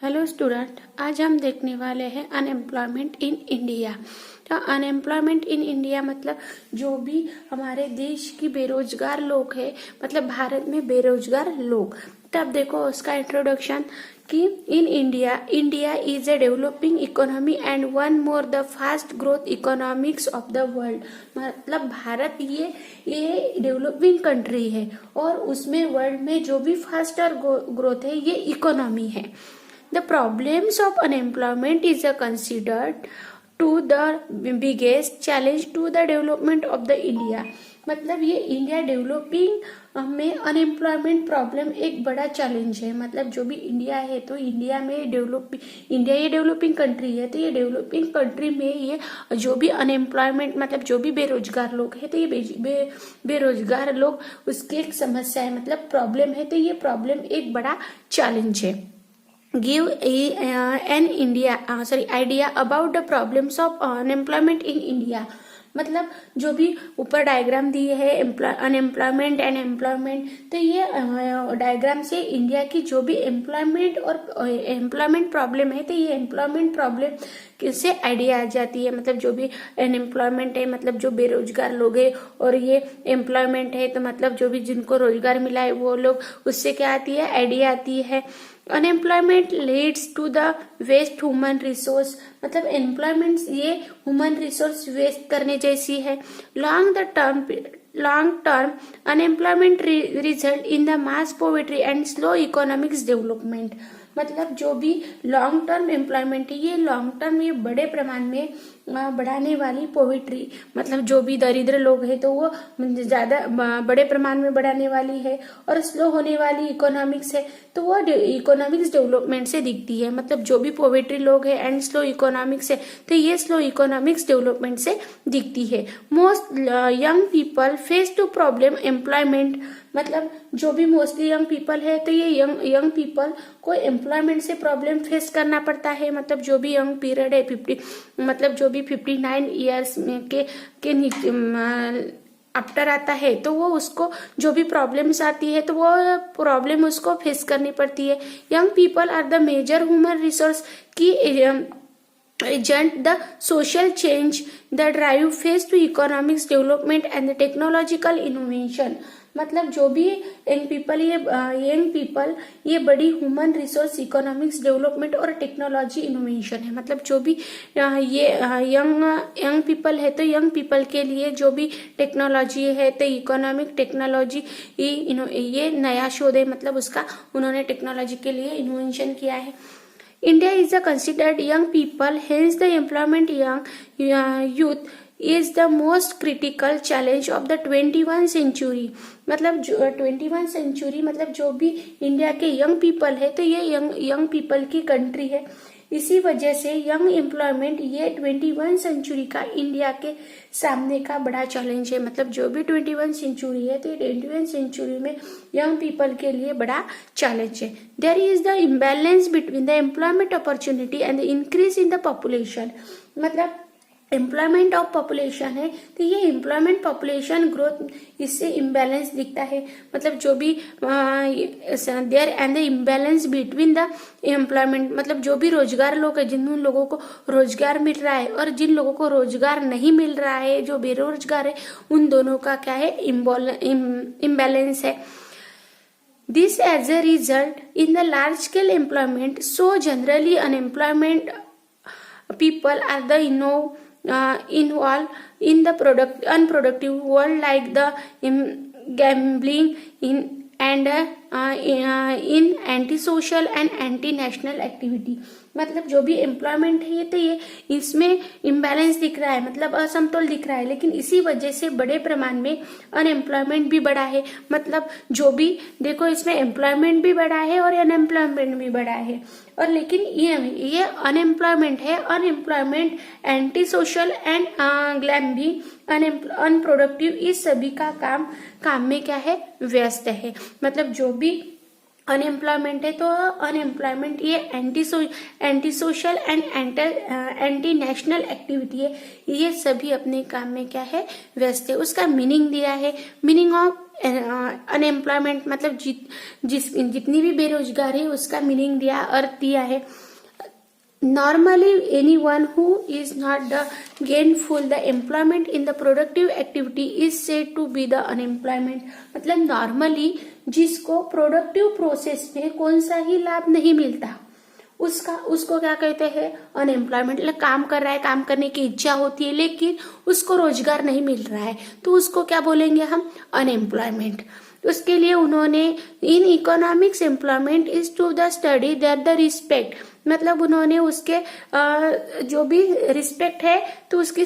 Hello student, आज हम देखने वाले हैं अनएम्प्लॉयमेंट इन इंडिया। तो अनएम्प्लॉयमेंट इन इंडिया मतलब जो भी हमारे देश की बेरोजगार लोग हैं, मतलब भारत में बेरोजगार लोग। तब देखो उसका इंट्रोडक्शन कि in India is a developing economy and one more the fast growth economics of the world. मतलब भारत ये डेवलपिंग कंट्री है और उसमें वर्ल्ड में जो भी फास्टर ग्रोथ है ये इकोनॉमी है। The problems of unemployment is considered to the biggest challenge to the development of the India। मतलब ये इंडिया डेवलपिंग में अनएम्प्लॉयमेंट प्रॉब्लम एक बड़ा चैलेंज है। मतलब जो भी इंडिया है तो इंडिया में इंडिया ये डेवलपिंग कंट्री है, तो ये डेवलपिंग कंट्री में ये जो भी अनएम्प्लॉयमेंट मतलब जो भी बेरोजगार लोग हैं तो ये बेरोजगार लोग उसकी एक समस्या है, मतलब प्रॉब्लम है। तो ये प्रॉब्लम एक बड़ा चैलेंज है। Give an idea about the problems of unemployment in India। मतलब जो भी ऊपर डायग्राम दी है अनएम्प्लॉयमेंट एंड एम्प्लॉयमेंट, तो ये डायग्राम से इंडिया की जो भी एम्प्लॉयमेंट और एम्प्लॉयमेंट प्रॉब्लम है तो ये एम्प्लॉयमेंट प्रॉब्लम से आइडिया आ जाती है। मतलब जो भी अनएम्प्लॉयमेंट है मतलब जो बेरोजगार लोग हैं, और ये एम्प्लॉयमेंट है तो मतलब जो भी जिनको रोजगार मिला है वो लोग, उससे क्या आती है आइडिया आती है। Unemployment leads to the waste human resource. मतलब एम्प्लॉयमेंट ये ह्यूमन रिसोर्स वेस्ट करने जैसी है। Long term unemployment result in the mass poverty and slow economics development. मतलब जो भी लॉन्ग टर्म एम्प्लॉयमेंट है ये लॉन्ग टर्म ये बड़े प्रमाण में बढ़ाने वाली पॉवर्टी, मतलब जो भी दरिद्र लोग हैं तो वो ज्यादा बड़े प्रमाण में बढ़ाने वाली है, और स्लो होने वाली इकोनॉमिक्स है तो वो इकोनॉमिक्स डेवलपमेंट से दिखती है। मतलब जो भी पॉवर्टी लोग है एंड स्लो इकोनॉमिक्स है तो ये स्लो इकोनॉमिक्स डेवलपमेंट से दिखती है। Most young people face to problem employment. मतलब जो भी मोस्टली यंग पीपल है तो ये यंग पीपल को एम्प्लॉयमेंट से प्रॉब्लम फेस करना पड़ता है। मतलब जो भी यंग पीरियड है 50 मतलब जो भी 59 ईयर्स के आफ्टर आता है तो वो उसको जो भी प्रॉब्लम्स आती है तो वो प्रॉब्लम उसको फेस करनी पड़ती है। Young people are the major human resource की agent the social change the drive face to economics development and the technological innovation। मतलब जो भी यंग पीपल ये बड़ी ह्यूमन रिसोर्स इकोनॉमिक्स डेवलपमेंट और टेक्नोलॉजी इनोवेशन है। मतलब जो भी ये यंग पीपल है तो यंग पीपल के लिए जो भी टेक्नोलॉजी है तो इकोनॉमिक टेक्नोलॉजी ये नया शोध है, मतलब उसका उन्होंने टेक्नोलॉजी के लिए इनोवेशन किया है। India is considered young people, hence the employment young youth is the most critical challenge of the 21st century। मतलब 21 सेंचुरी मतलब जो भी इंडिया के यंग पीपल है तो ये यंग पीपल की कंट्री है। इसी वजह से यंग एम्प्लॉयमेंट ये 21 सेंचुरी का इंडिया के सामने का बड़ा चैलेंज है। मतलब जो भी 21 सेंचुरी है तो ये 21 सेंचुरी में यंग पीपल के लिए बड़ा चैलेंज है। There is the imbalance between the employment opportunity and the increase in the population. मतलब एम्प्लॉयमेंट ऑफ पॉपुलेशन है तो ये एम्प्लॉयमेंट पॉपुलेशन ग्रोथ इससे इम्बैलेंस दिखता है। मतलब जो भी there and the imbalance between the employment मतलब जो भी रोजगार लोग है, जिन लोगों को रोजगार मिल रहा है और जिन लोगों को रोजगार नहीं मिल रहा है, जो बेरोजगार है, उन दोनों का क्या है इम्बैलेंस है। This as a result in the large scale employment so generally unemployment people are the involved in the unproductive world like the gambling and in anti-social and anti-national activity। मतलब जो भी एम्प्लॉयमेंट है तो ये इसमें imbalance दिख रहा है, मतलब असमतोल दिख रहा है, लेकिन इसी वजह से बड़े प्रमाण में अनएम्प्लॉयमेंट भी बढ़ा है। मतलब जो भी देखो इसमें एम्प्लॉयमेंट भी बढ़ा है और अनएम्प्लॉयमेंट भी बढ़ा है, और लेकिन ये अनएम्प्लॉयमेंट है, unemployment anti social and gambling unproductive, इस सभी का काम में क्या है व्यस्त है। मतलब जो भी अनएम्प्लॉयमेंट है तो अनएम्प्लॉयमेंट ये anti social and anti national activity है, ये सभी अपने काम में क्या है व्यस्त है। उसका मीनिंग दिया है, मीनिंग ऑफ अनएम्प्लॉयमेंट मतलब जितनी भी बेरोजगारी है उसका मीनिंग दिया, अर्थ दिया है। Normally, anyone who is not the gainful the employment in the productive activity is said to be the unemployment। मतलब नॉर्मली जिसको प्रोडक्टिव प्रोसेस में कौन सा ही लाभ नहीं मिलता उसको क्या कहते हैं, अनएम्प्लॉयमेंट। मतलब काम कर रहा है, काम करने की इच्छा होती है लेकिन उसको रोजगार नहीं मिल रहा है, तो उसको क्या बोलेंगे हम, अनएम्प्लॉयमेंट। उसके लिए उन्होंने in economics employment is to the study that the respect, मतलब उन्होंने उसके जो भी रिस्पेक्ट है तो उसकी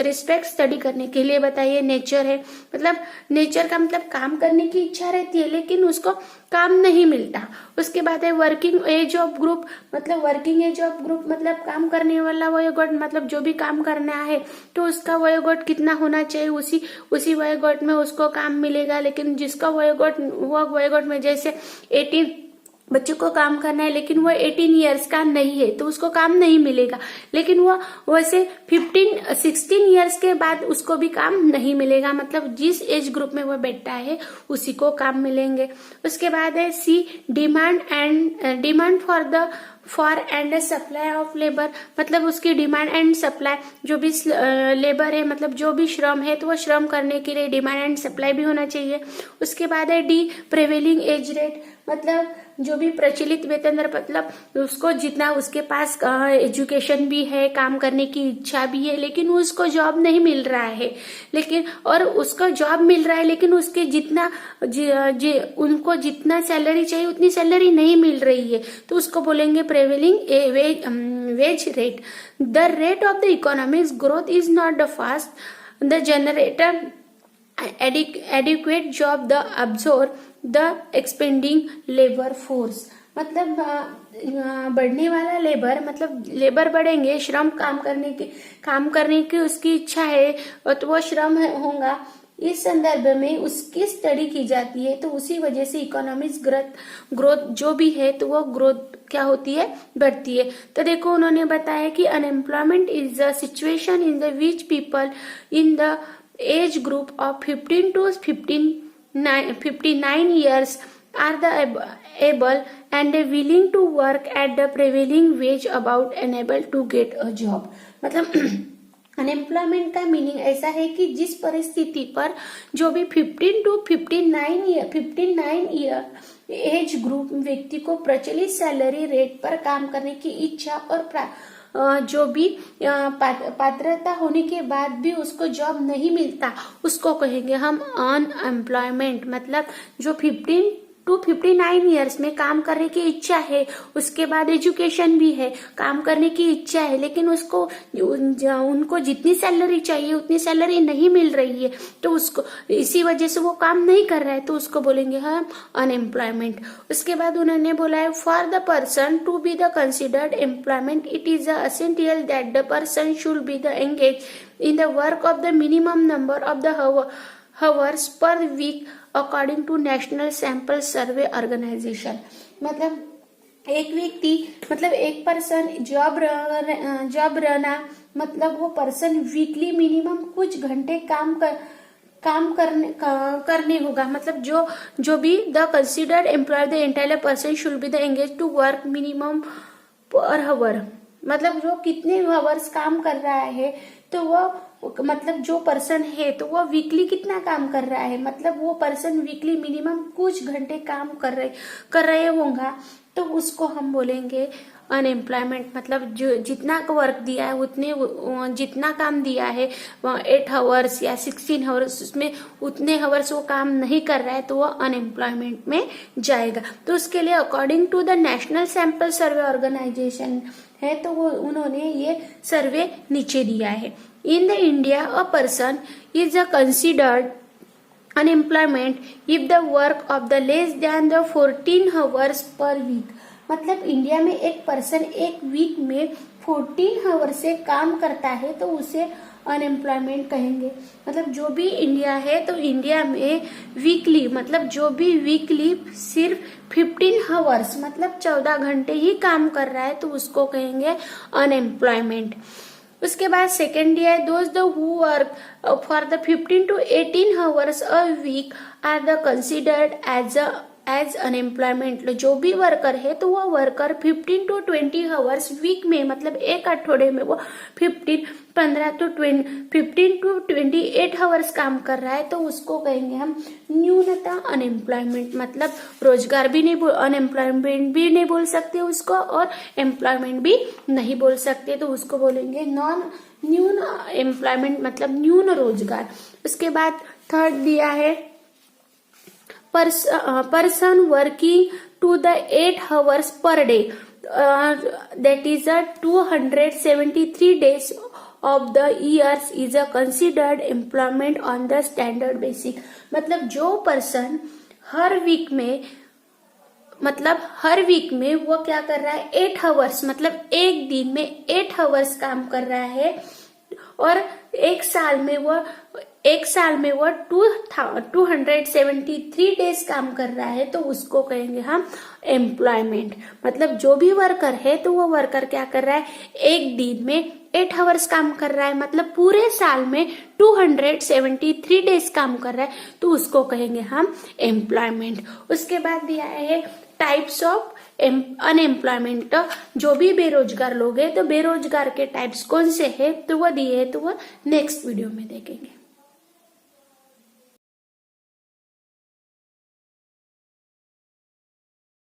रिस्पेक्ट स्टडी करने के लिए बताइए। नेचर है, मतलब नेचर का मतलब काम करने की इच्छा रहती है लेकिन उसको काम नहीं मिलता। उसके बाद है वर्किंग एज ऑफ ग्रुप, मतलब वर्किंग एज ऑफ ग्रुप मतलब काम करने वाला वयोगोट, मतलब जो भी काम करना है तो उसका वयोगोट कितना होना चाहिए, उसी वयोगोट में उसको काम मिलेगा। लेकिन जिसका वयोगोट में जैसे 18 बच्चों को काम करना है लेकिन वो 18 इयर्स का नहीं है तो उसको काम नहीं मिलेगा। लेकिन वो वैसे 16 इयर्स के बाद उसको भी काम नहीं मिलेगा, मतलब जिस एज ग्रुप में वो बैठा है उसी को काम मिलेंगे। उसके बाद है C demand for and supply of labour, मतलब उसकी डिमांड एंड सप्लाई, जो भी लेबर है मतलब जो भी श्रम है तो वो श्रम करने के लिए डिमांड एंड सप्लाई भी होना चाहिए। उसके बाद है डी प्रिवेलिंग एज रेट, मतलब जो भी प्रचलित वेतन दर, मतलब उसको जितना उसके पास एजुकेशन भी है, काम करने की इच्छा भी है लेकिन उसको जॉब नहीं मिल रहा है, लेकिन और उसको जॉब मिल रहा है लेकिन उसके जितना उनको जितना सैलरी चाहिए उतनी सैलरी नहीं मिल रही है तो उसको बोलेंगे prevailing wage rate. The rate of the economics growth is not the fast the generator adequate job the absorb the expanding labor force, मतलब बढ़ने वाला लेबर, मतलब लेबर बढ़ेंगे, श्रम काम करने की उसकी इच्छा है तो वो श्रम होगा। इस संदर्भ में उसकी स्टडी की जाती है तो उसी वजह से इकोनॉमिक्स ग्रोथ जो भी है तो वो ग्रोथ क्या होती है, बढ़ती है। तो देखो उन्होंने बताया कि unemployment is the situation in the which people in the age group of 15 to 59 years are the able and willing to work at the prevailing wage about unable to get a job। मतलब unemployment का meaning ऐसा है कि जिस परिस्थिति पर जो भी 15 टू 59 ईयर एज ग्रुप व्यक्ति को प्रचलित सैलरी रेट पर काम करने की इच्छा और जो भी पात्रता होने के बाद भी उसको जॉब नहीं मिलता उसको कहेंगे हम अनएम्प्लॉयमेंट। मतलब जो 15 टू 59 ईयर्स में काम करने की इच्छा है, उसके बाद एजुकेशन भी है, काम करने की इच्छा है लेकिन उसको उनको जितनी सैलरी चाहिए उतनी सैलरी नहीं मिल रही है तो उसको इसी वजह से वो काम नहीं कर रहा है तो उसको बोलेंगे हम अनएम्प्लॉयमेंट। उसके बाद उन्होंने बोला है for the person to be the considered employment it is essential that the person should be the engage in the work of the minimum number of the hours per week according to national sample survey organisation. मतलब एक व्यक्ति, मतलब एक person job रहना, मतलब वो person weekly minimum कुछ घंटे काम करने होगा। मतलब जो भी the considered employ the entire person should be the engage to work minimum per hour, मतलब जो कितने आवर्स काम कर रहा है तो वो मतलब जो पर्सन है तो वो वीकली कितना काम कर रहा है, मतलब वो पर्सन वीकली मिनिमम कुछ घंटे काम कर रहे होगा तो उसको हम बोलेंगे अनएम्प्लॉयमेंट। मतलब जो जितना वर्क दिया है उतने जितना काम दिया है 8 आवर्स या 16 आवर्स उसमें उतने आवर्स वो काम नहीं कर रहा है तो वो अनएम्प्लॉयमेंट में जाएगा। तो उसके लिए according to the national sample survey organisation है तो वो उन्होंने ये सर्वे नीचे दिया है। In the India a person is a considered unemployment if the work of the less than the 14 hours per week. मतलब इंडिया में एक पर्सन एक वीक में 14 आवर से काम करता है तो उसे अनएम्प्लॉयमेंट कहेंगे। मतलब जो भी इंडिया है तो इंडिया में वीकली, मतलब जो भी वीकली सिर्फ 15 आवर्स मतलब 14 घंटे ही काम कर रहा है तो उसको कहेंगे अनएम्प्लॉयमेंट। उसके बाद सेकेंड है those who work for the 15 to 18 hours a week are the considered as unemployment. जो भी वर्कर है तो वो वर्कर 15 to 20 आवर्स वीक में, मतलब एक अठवाडिये में वो 15 to 28 आवर्स काम कर रहा है, तो उसको कहेंगे हम न्यूनता अनएम्प्लॉयमेंट। मतलब रोजगार भी नहीं, अनएम्प्लॉयमेंट भी नहीं बोल सकते उसको, और एम्प्लॉयमेंट भी नहीं बोल सकते, तो उसको बोलेंगे न्यून एम्प्लॉयमेंट, मतलब न्यून रोजगार। उसके बाद थर्ड दिया है person working to the 8 hours per day, that is a 273 days of the years is a considered employment on the standard basic। मतलब जो पर्सन हर वीक में वो क्या कर रहा है, 8 आवर्स, मतलब एक दिन में 8 आवर्स काम कर रहा है, और एक साल में वो 273 डेज काम कर रहा है, तो उसको कहेंगे हम एम्प्लॉयमेंट। मतलब जो भी वर्कर है तो वो वर्कर क्या कर रहा है, एक दिन में 8 आवर्स काम कर रहा है, मतलब पूरे साल में 273 डेज काम कर रहा है, तो उसको कहेंगे हम एम्प्लॉयमेंट। उसके बाद दिया है टाइप्स ऑफ अनएम्प्लॉयमेंट। जो भी बेरोजगार लोग हैं तो बेरोजगार के टाइप्स कौन से हैं, तो वो दिए है, तो वो नेक्स्ट वीडियो में देखेंगे।